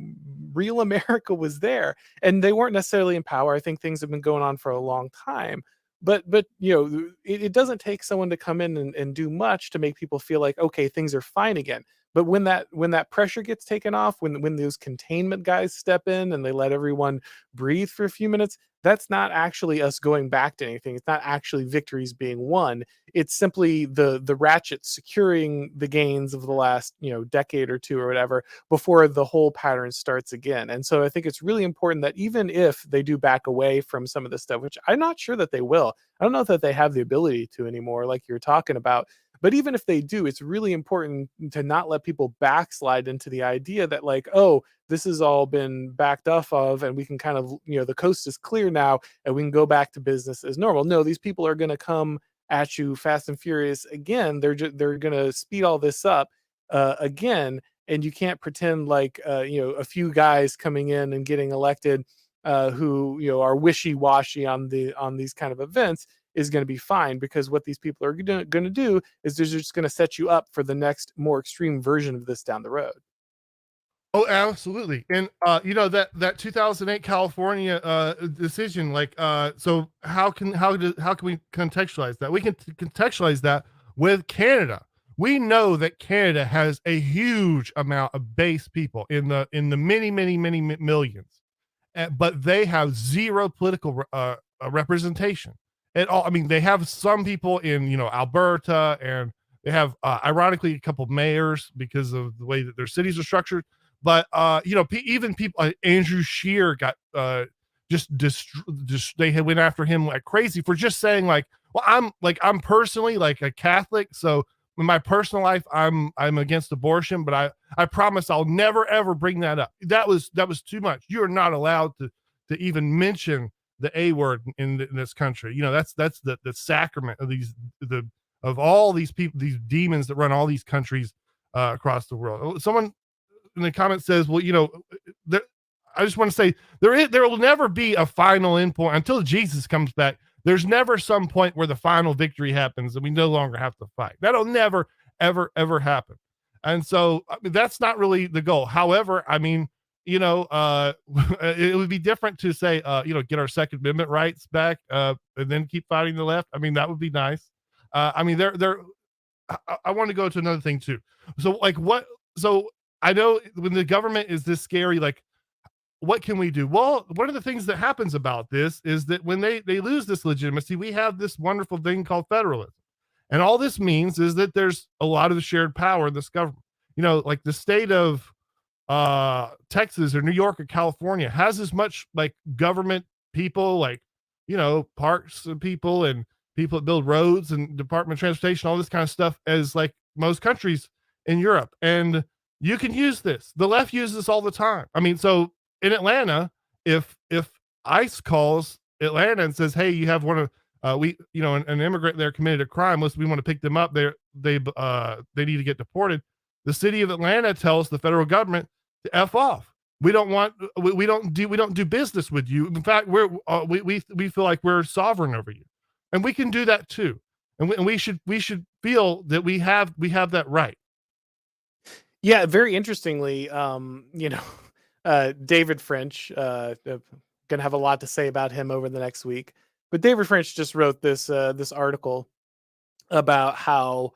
real America was there, and they weren't necessarily in power. I think things have been going on for a long time. But you know, it doesn't take someone to come in and do much to make people feel like, okay, things are fine again. But when that pressure gets taken off, when those containment guys step in and they let everyone breathe for a few minutes, that's not actually us going back to anything. It's not actually victories being won. It's simply the ratchet securing the gains of the last, you know, decade or two or whatever before the whole pattern starts again. And so I think it's really important that even if they do back away from some of this stuff, which I'm not sure that they will, I don't know that they have the ability to anymore, like you're talking about. But even if they do, it's really important to not let people backslide into the idea that, like, oh, this has all been backed off of and we can kind of, you know, the coast is clear now and we can go back to business as normal. No, these people are going to come at you fast and furious again. They're going to speed all this up again. And you can't pretend like, you know, a few guys coming in and getting elected who, you know, are wishy-washy on these kind of events is going to be fine, because what these people are going to do is they're just going to set you up for the next more extreme version of this down the road.
Oh, absolutely. And you know, that 2008 California decision, like so how can we contextualize that? We can contextualize that with Canada. We know that Canada has a huge amount of base people in the many millions. But they have zero political representation at all. I mean, they have some people in, you know, Alberta, and they have ironically a couple mayors because of the way that their cities are structured. But you know, even people like Andrew Scheer got just they went after him like crazy for just saying like, well, I'm personally like a Catholic, so in my personal life I'm against abortion, but I promise I'll never ever bring that up. That was too much. You are not allowed to even mention the A word in this country. You know, that's the sacrament of of all these people, these demons that run all these countries across the world. Someone in the comments says, well, you know, I just want to say there will never be a final endpoint until Jesus comes back. There's never some point where the final victory happens and we no longer have to fight. That'll never, ever happen. And so I mean, that's not really the goal. However, I mean, you know, it would be different to say, you know, get our Second Amendment rights back and then keep fighting the left. I mean, that would be nice. I mean, I want to go to another thing too. So like so I know when the government is this scary, like, what can we do? Well, one of the things that happens about this is that when they lose this legitimacy, we have this wonderful thing called federalism. And all this means is that there's a lot of shared power in this government. You know, like the state of Texas or New York or California has as much like government people, like, you know, parks and people that build roads and Department of Transportation, all this kind of stuff, as like most countries in Europe. And you can use this. The left uses this all the time. I mean, so in Atlanta, if ICE calls Atlanta and says, hey, you have one of an immigrant there committed a crime, we want to pick them up, they need to get deported. The city of Atlanta tells the federal government to F off. We don't do business with you. In fact, we feel like we're sovereign over you, and we can do that too. And we should feel that we have that right.
Yeah, very interestingly, you know, David French, gonna have a lot to say about him over the next week. But David French just wrote this article about how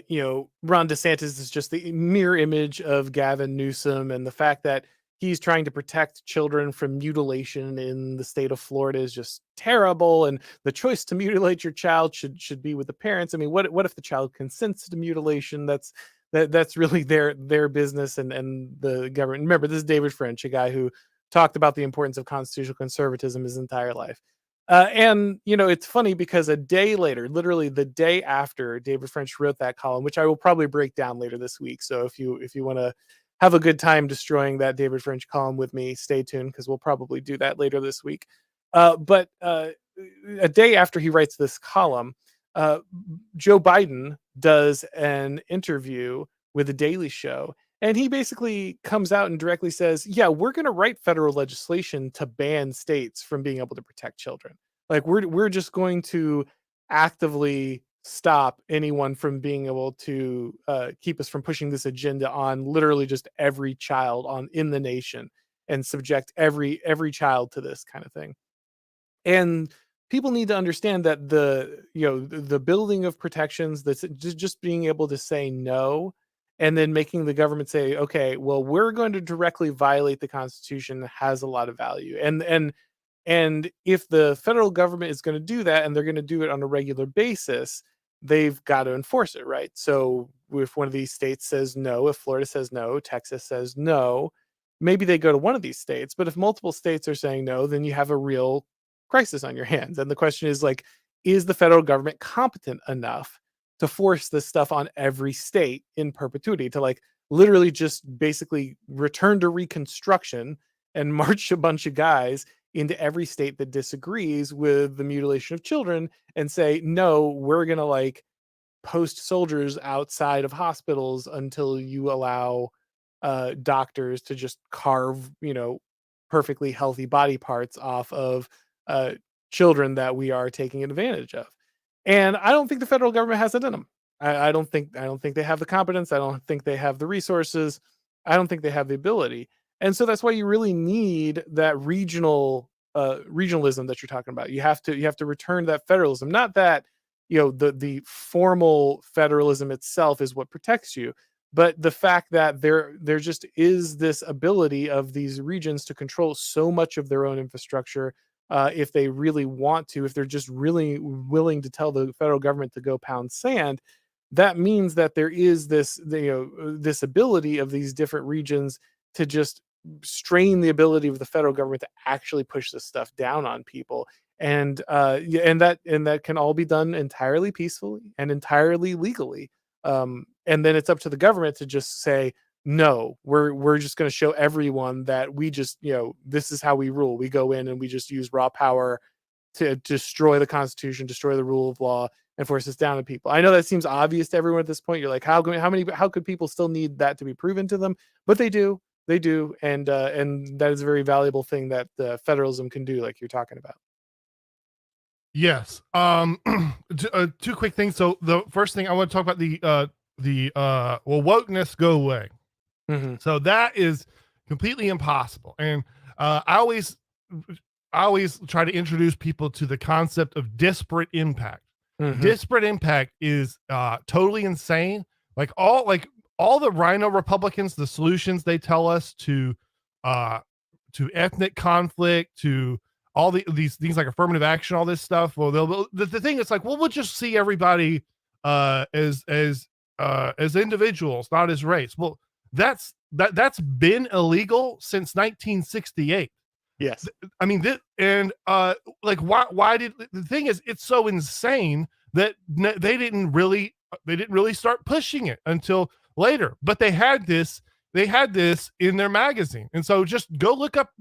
you know, Ron DeSantis is just the mirror image of Gavin Newsom, and the fact that he's trying to protect children from mutilation in the state of Florida is just terrible, and the choice to mutilate your child should be with the parents. I mean, what if the child consents to mutilation? That's really their business and the government. Remember, this is David French, a guy who talked about the importance of constitutional conservatism his entire life. And it's funny because a day later, literally the day after David French wrote that column, which I will probably break down later this week. So if you want to have a good time destroying that David French column with me, stay tuned because we'll probably do that later this week. But a day after he writes this column, Joe Biden does an interview with The Daily Show. And he basically comes out and directly says, yeah, we're going to write federal legislation to ban states from being able to protect children. Like we're just going to actively stop anyone from being able to keep us from pushing this agenda on literally just every child in the nation and subject every child to this kind of thing. And people need to understand that the building of protections, that's just being able to say no, and then making the government say, okay, well, we're going to directly violate the Constitution, has a lot of value. And if the federal government is going to do that, and they're going to do it on a regular basis, they've got to enforce it, right? So if one of these states says no, if Florida says no, Texas says no, maybe they go to one of these states. But if multiple states are saying no, then you have a real crisis on your hands. And the question is, like, is the federal government competent enough to force this stuff on every state in perpetuity, to like literally just basically return to Reconstruction and march a bunch of guys into every state that disagrees with the mutilation of children and say, no, we're going to like post soldiers outside of hospitals until you allow doctors to just carve, perfectly healthy body parts off of children that we are taking advantage of. And I don't think the federal government has it in them. I don't think they have the competence. I don't think they have the resources. I don't think they have the ability. And so that's why you really need that regionalism that you're talking about. You have to return to that federalism. Not that the formal federalism itself is what protects you, but the fact that there just is this ability of these regions to control so much of their own infrastructure. If they really want to, if they're just really willing to tell the federal government to go pound sand, that means that there is this ability of these different regions to just strain the ability of the federal government to actually push this stuff down on people. And that can all be done entirely peacefully and entirely legally. And then it's up to the government to just say, no, we're just going to show everyone that we just, this is how we rule. We go in and we just use raw power to destroy the Constitution, destroy the rule of law, and force this down on people. I know that seems obvious to everyone at this point. You're like, how could people still need that to be proven to them? But they do, and that is a very valuable thing that federalism can do, like you're talking about.
Yes. Two quick things. So the first thing I want to talk about wokeness go away.
Mm-hmm.
So that is completely impossible. And I always try to introduce people to the concept of disparate impact.
Mm-hmm.
Disparate impact is totally insane. Like all the rhino Republicans, the solutions they tell us to ethnic conflict, to all these things like affirmative action, all this stuff. Well, the thing is like, well, we'll just see everybody as individuals, not as race. Well, that's been illegal since 1968.
Yes.
I mean, why did the thing is, it's so insane that they didn't really start pushing it until later, but they had this in their magazine. And so just go look up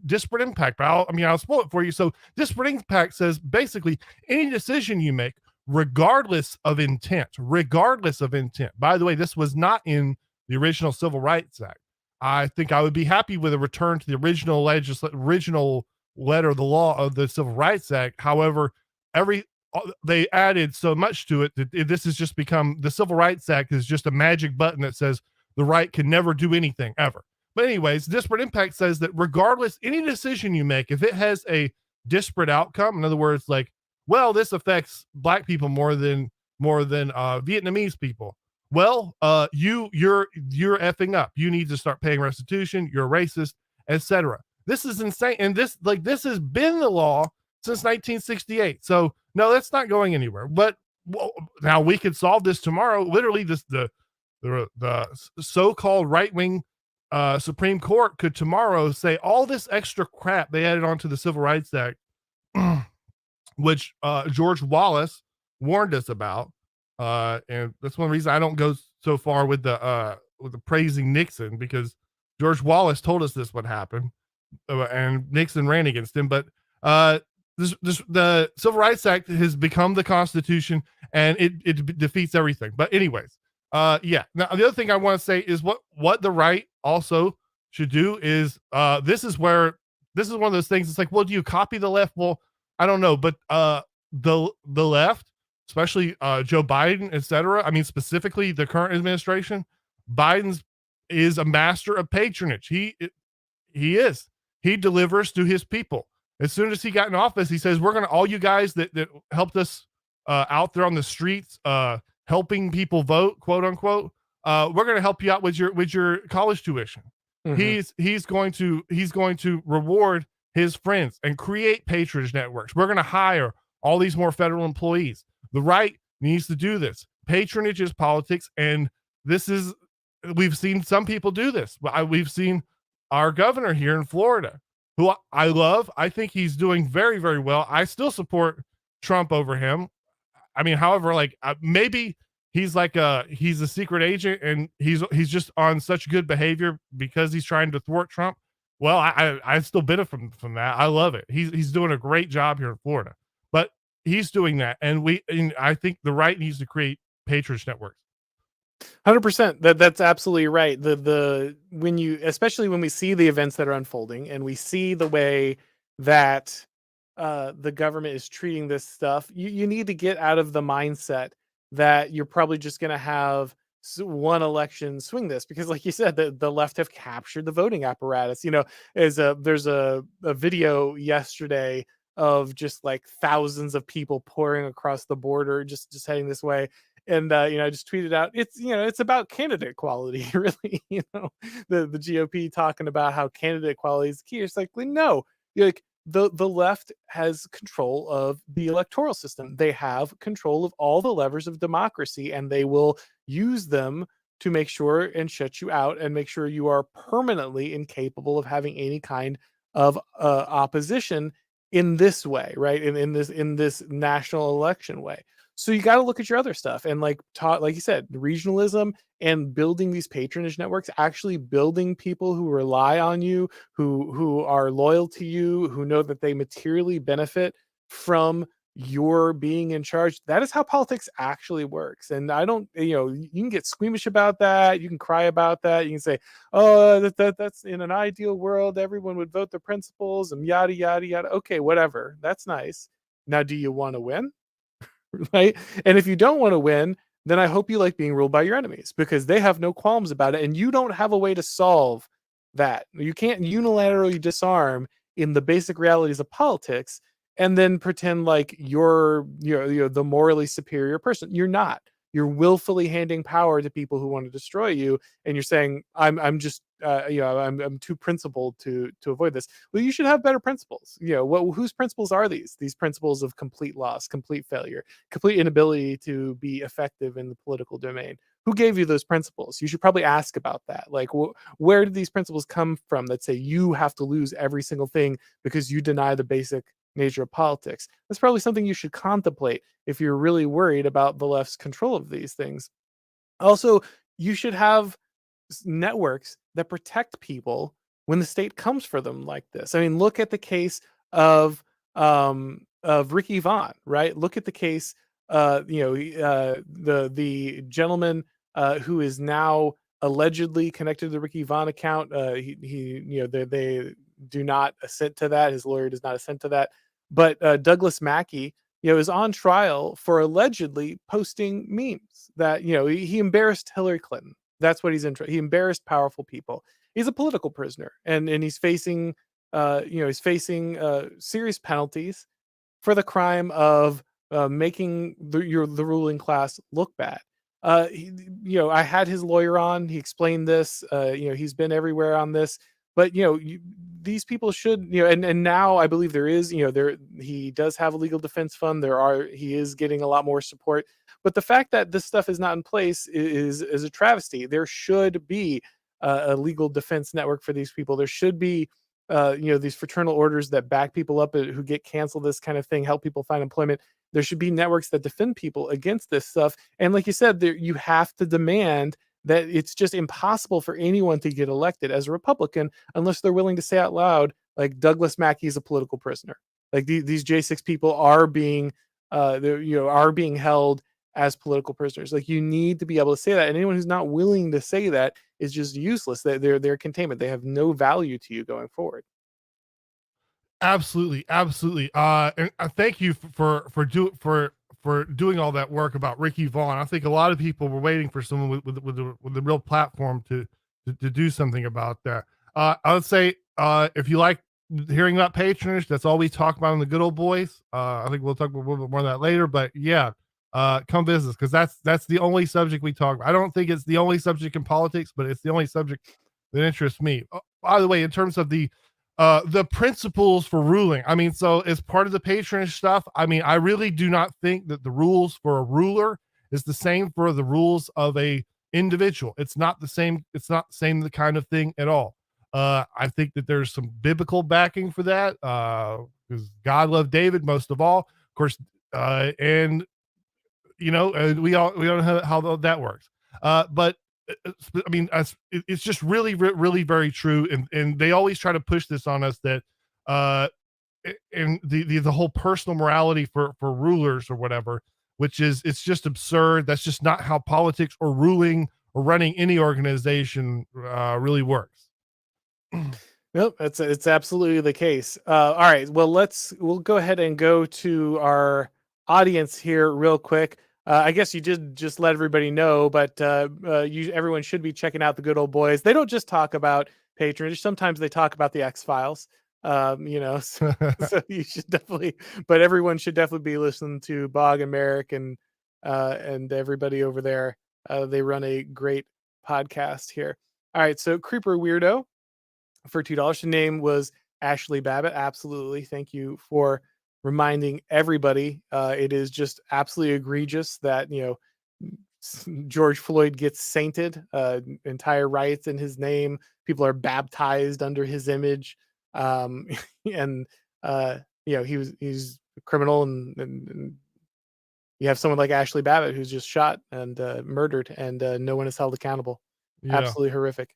Disparate Impact. I'll spoil it for you. So Disparate Impact says basically any decision you make, regardless of intent. By the way, this was not in the original Civil Rights Act. I think I would be happy with a return to the original letter of the law of the Civil Rights Act. However, they added so much to it that this has just become, the Civil Rights Act is just a magic button that says the right can never do anything ever. But anyways, Disparate Impact says that regardless, any decision you make, if it has a disparate outcome, in other words, like, well, this affects Black people more than Vietnamese people. well, you're effing up. You need to start paying restitution. You're a racist, etc. This is insane. And this has been the law since 1968. So no, that's not going anywhere. But now we could solve this tomorrow. Literally, the so-called right-wing Supreme Court could tomorrow say all this extra crap they added onto the Civil Rights Act, which George Wallace warned us about. And that's one reason I don't go so far with the praising Nixon, because George Wallace told us this would happen, and Nixon ran against him. But the Civil Rights Act has become the Constitution, and it defeats everything. But anyways, yeah. Now the other thing I want to say is what the right also should do is this is one of those things. It's like, well, do you copy the left? Well, I don't know, but the left, especially Joe Biden, etc. I mean, specifically the current administration, Biden's is a master of patronage. He is. He delivers to his people. As soon as he got in office, he says, we're going to, all you guys that helped us out there on the streets, helping people vote, quote unquote, we're going to help you out with your college tuition. Mm-hmm. He's going to reward his friends and create patronage networks. We're going to hire all these more federal employees. The right needs to do this. Patronage is politics, and we've seen some people do this. We've seen our governor here in Florida, who I love. I think he's doing very, very well. I still support Trump over him. I mean, however, like maybe he's he's a secret agent and he's just on such good behavior because he's trying to thwart Trump. Well, I still benefit from that. I love it. He's doing a great job here in Florida, but he's doing that. And I think the right needs to create patronage networks.
100%. That's absolutely right. Especially when we see the events that are unfolding and we see the way that the government is treating this stuff, you need to get out of the mindset that you're probably just going to have one election swing this, because like you said, the left have captured the voting apparatus. There's a video yesterday of just like thousands of people pouring across the border, just heading this way. And I just tweeted out, it's about candidate quality, really. The GOP talking about how candidate quality is key. It's like, no, the left has control of the electoral system. They have control of all the levers of democracy, and they will use them to make sure and shut you out and make sure you are permanently incapable of having any kind of opposition in this way, right? In this national election way. So you got to look at your other stuff and like you said, regionalism and building these patronage networks, actually building people who rely on you, who are loyal to you, who know that they materially benefit from your being in charge. That is how politics actually works. And I don't, you can get squeamish about that. You can cry about that. You can say, oh, that's in an ideal world, everyone would vote their principles and yada, yada, yada. Okay, whatever. That's nice. Now, do you want to win? Right? And if you don't want to win, then I hope you like being ruled by your enemies, because they have no qualms about it. And you don't have a way to solve that. You can't unilaterally disarm in the basic realities of politics and then pretend like you're the morally superior person. You're not. You're willfully handing power to people who want to destroy you, and you're saying, I'm just I'm too principled to avoid this. Well, you should have better principles. Whose principles are these? These principles of complete loss, complete failure, complete inability to be effective in the political domain. Who gave you those principles? You should probably ask about that. Like, where did these principles come from that say you have to lose every single thing because you deny the basic nature of politics? That's probably something you should contemplate if you're really worried about the left's control of these things. Also, you should have networks that protect people when the state comes for them like this. I mean, look at the case of Ricky Vaughn, right? Look at the case, the gentleman who is now allegedly connected to the Ricky Vaughn account. They do not assent to that. His lawyer does not assent to that. But Douglas Mackey, is on trial for allegedly posting memes that, he embarrassed Hillary Clinton. That's what he's in. He embarrassed powerful people. He's a political prisoner, and he's facing, serious penalties for the crime of making the ruling class look bad. I had his lawyer on. He explained this. He's been everywhere on this. But these people should, and now I believe there is, he does have a legal defense fund. He is getting a lot more support. But the fact that this stuff is not in place is a travesty. There should be a legal defense network for these people. There should be these fraternal orders that back people up who get canceled, this kind of thing, help people find employment. There should be networks that defend people against this stuff. And like you said, you have to demand that it's just impossible for anyone to get elected as a Republican unless they're willing to say out loud, like, Douglas Mackey is a political prisoner. Like these J6 people are being held as political prisoners. Like, you need to be able to say that. And anyone who's not willing to say that is just useless. They're containment. They have no value to you going forward.
Absolutely. And thank you for doing all that work about Ricky Vaughn. I think a lot of people were waiting for someone with the real platform to do something about that. I would say, if you like hearing about patronage, that's all we talk about in the Good Ol Boyz. I think we'll talk a little bit more of that later, but yeah, come visit us, because that's the only subject we talk about. I don't think it's the only subject in politics, but it's the only subject that interests me. By the way, in terms of the principles for ruling, I mean, so as part of the patronage stuff, I mean, I really do not think that the rules for a ruler is the same for the rules of a individual. It's not the same. It's not the same kind of thing at all. I think that there's some biblical backing for that, because God loved David most of all, of course, and we all know how that works. But I mean, it's just really, really very true. And they always try to push this on us that, and the whole personal morality for rulers or whatever, which is, it's just absurd. That's just not how politics or ruling or running any organization really works.
Nope, it's absolutely the case. All right, well, we'll go ahead and go to our audience here real quick. I guess you did just let everybody know, but everyone should be checking out the Good Ol Boyz. They don't just talk about patronage. Sometimes they talk about the X-Files. So you should definitely, but everyone should definitely be listening to Bog and Merrick and everybody over there. They run a great podcast here. All right, so Creeper Weirdo for $2. Her name was Ashley Babbitt. Absolutely. Thank you for reminding everybody. It is just absolutely egregious that, George Floyd gets sainted, entire riots in his name. People are baptized under his image. And he's a criminal, and you have someone like Ashley Babbitt who's just shot and murdered, and no one is held accountable. Yeah. Absolutely horrific.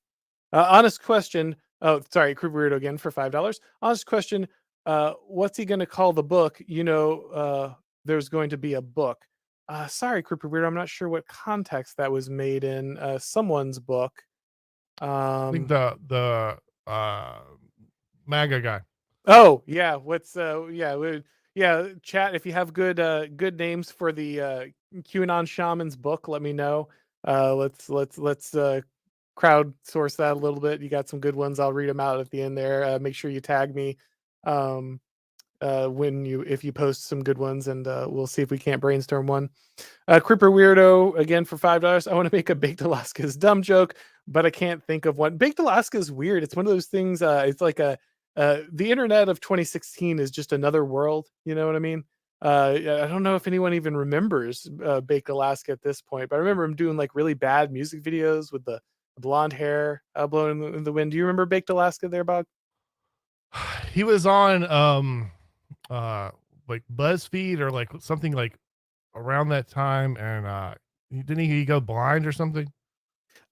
Honest question. Oh, sorry, Creeper Weirdo again for $5. Honest question. What's he going to call the book? There's going to be a book. Sorry, Creeper Weirdo, I'm not sure what context that was made in. Someone's book.
I think the MAGA guy.
Oh yeah, chat. If you have good names for the QAnon Shaman's book, let me know. Let's crowdsource that a little bit. You got some good ones. I'll read them out at the end there. Make sure you tag me if you post some good ones, and we'll see if we can't brainstorm one. Creeper Weirdo again for $5. I want to make a Baked Alaska's dumb joke, but I can't think of one. Baked Alaska is weird. It's one of those things. It's like the internet of 2016 is just another world. You know what I mean? I don't know if anyone even remembers Baked Alaska at this point, but I remember him doing like really bad music videos with the blonde hair blowing in the wind. Do you remember Baked Alaska there, Bog?
He was on like BuzzFeed or like something like around that time, and didn't he go blind or something?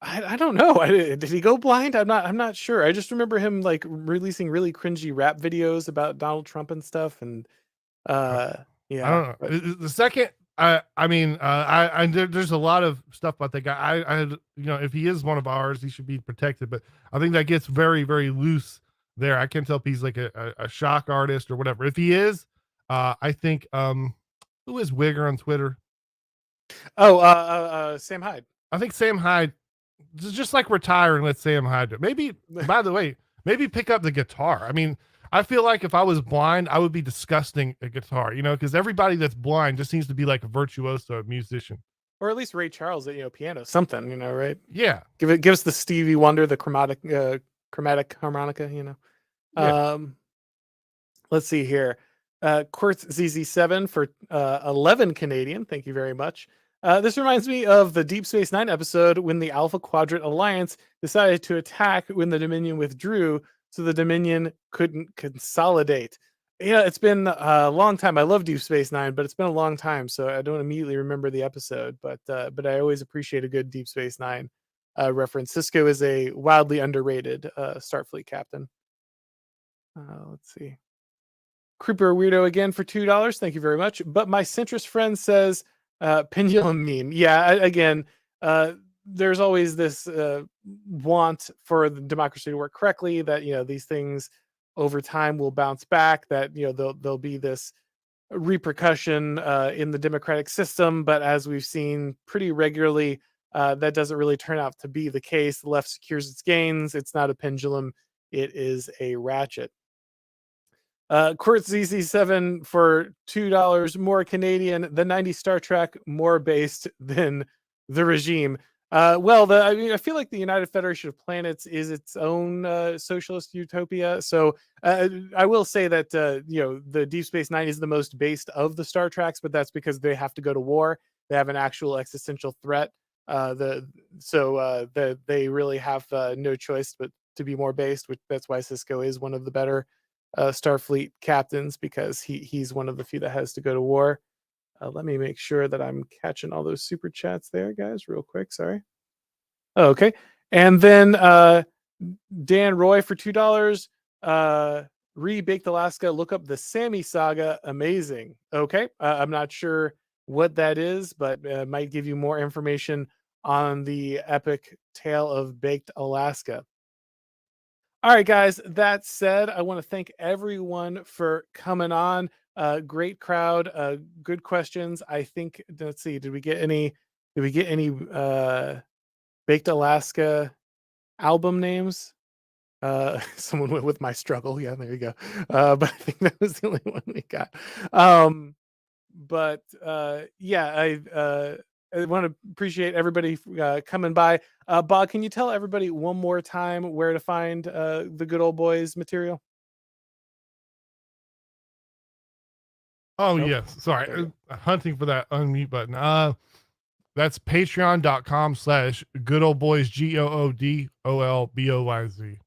I don't know. Did he go blind? I'm not sure. I just remember him like releasing really cringy rap videos about Donald Trump and stuff, and yeah.
I don't know. The second there's a lot of stuff about that guy. I if he is one of ours, he should be protected, but I think that gets very, very loose there. I can't tell if he's like a shock artist or whatever. If he is, I think who is Wigger on Twitter?
Oh, Sam Hyde.
I think Sam Hyde just like retire and let Sam Hyde do it. Maybe, by the way, maybe pick up the guitar. I mean, I feel like if I was blind, I would be disgusting at guitar, because everybody that's blind just seems to be like a virtuoso musician.
Or at least Ray Charles at piano, something, right?
Yeah.
Give us the Stevie Wonder, the chromatic harmonica,
Yeah.
Let's see here. Quartz ZZ7 for 11 Canadian. Thank you very much. This reminds me of the Deep Space Nine episode when the Alpha Quadrant Alliance decided to attack when the Dominion withdrew, so the Dominion couldn't consolidate. Yeah, it's been a long time. I love Deep Space Nine, but it's been a long time, so I don't immediately remember the episode. But I always appreciate a good Deep Space Nine reference. Sisko is a wildly underrated Starfleet captain. Let's see. Creeper Weirdo again for $2. Thank you very much. But my centrist friend says pendulum meme. Yeah, again, there's always this want for the democracy to work correctly, that these things over time will bounce back, that there'll be this repercussion in the democratic system. But as we've seen pretty regularly, that doesn't really turn out to be the case. The left secures its gains. It's not a pendulum, it is a ratchet. Quartz ZZ7 for $2, more Canadian. The 90s Star Trek, more based than the regime. Well, I feel like the United Federation of Planets is its own socialist utopia. So I will say that the Deep Space Nine is the most based of the Star Treks, but that's because they have to go to war. They have an actual existential threat. They really have no choice but to be more based. That's why Sisko is one of the better Starfleet captains, because he's one of the few that has to go to war. Let me make sure that I'm catching all those super chats there, guys, real quick. Sorry. Oh, okay. And then Dan Roy for $2. Re-Baked Alaska. Look up the Sammy Saga. Amazing. Okay. I'm not sure what that is, but might give you more information on the epic tale of Baked Alaska. All right, guys. That said, I want to thank everyone for coming on. Great crowd. Good questions. I think. Let's see. Did we get any Baked Alaska album names? Someone went with My Struggle. Yeah, there you go. But I think that was the only one we got. I want to appreciate everybody coming by. Bog, can you tell everybody one more time where to find the Good Ol Boyz material?
Oh,
Nope.
yes. Sorry. Hunting for that unmute button. That's patreon.com/goodolboyz, GOODOLBOYZ.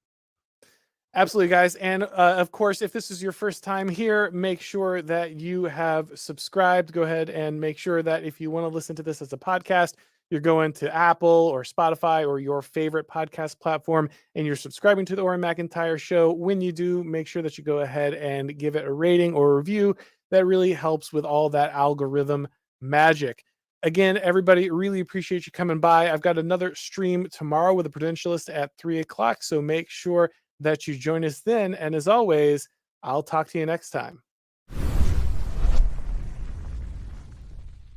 Absolutely, guys. And of course, if this is your first time here, make sure that you have subscribed. Go ahead and make sure that if you want to listen to this as a podcast, you're going to Apple or Spotify or your favorite podcast platform, and you're subscribing to the Auron MacIntyre Show. When you do, make sure that you go ahead and give it a rating or a review. That really helps with all that algorithm magic. Again, everybody, really appreciate you coming by. I've got another stream tomorrow with a Prudentialist at 3:00, so make sure that you join us then. And as always, I'll talk to you next time.